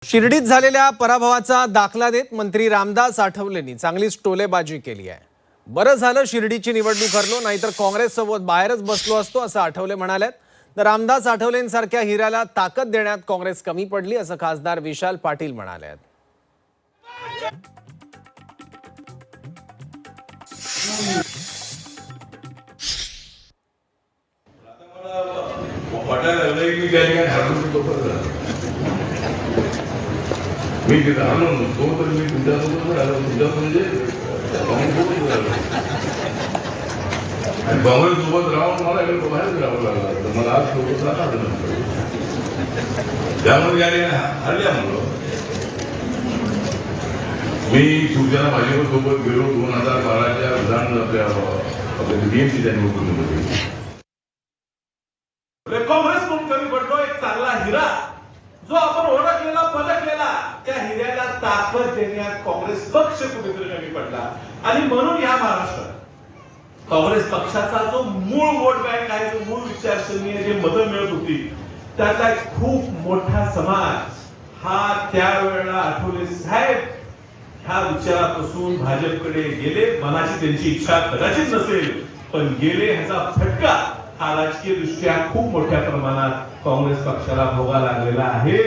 शिर्डीत झालेल्या पराभवाचा दाखला देत मंत्री रामदास आठवलेंनी चांगलीच टोलेबाजी केली आहे। बरं झालं शिर्डीची निवडणूक हरलो, नाहीतर काँग्रेस सोबत बाहेरच बसलो असतो असं आठवले म्हणालेत। तर रामदास आठवलेंसारख्या हिऱ्याला ताकद देण्यात काँग्रेस कमी पडली असं खासदार विशाल पाटील म्हणाले। मी तिथं आलो नव्हतो तर मी तुमच्यासोबत आलो, तुमच्या म्हणजे काँग्रेससोबत राहून मला इकडे बाहेरच राहावं लागलं, तर मला आज सोबत राहणार नव्हतं। त्यामुळे याने हरल्या म्हणलो मी शिवसेना भाजपसोबत गेलो 2012च्या विधान बीएमसीच्या निवडणुकीमध्ये। काँग्रेस म्हणून कमी पडलो, एक चांगला हिरा जो आपण ओळखलेला पलटलेला, त्या हिऱ्याला ताकद देण्यात काँग्रेस पक्ष कुठेतरी कमी पडला। आणि म्हणून या महाराष्ट्रात काँग्रेस पक्षाचा जो मूळ वोट बँक आहे, जो मूळ विचारसरणी आहे, जे मतं मिळत होती, त्याचा एक खूप मोठा समाज हा त्यावेळेला आठवले साहेब ह्या विचारापासून भाजपकडे गेले। मनाची त्यांची इच्छा कदाचित नसेल, पण गेले। ह्याचा फटका हा राजकीय दृष्ट्या खूप मोठ्या प्रमाणात काँग्रेस पक्षाला भोगावा लागलेला आहे।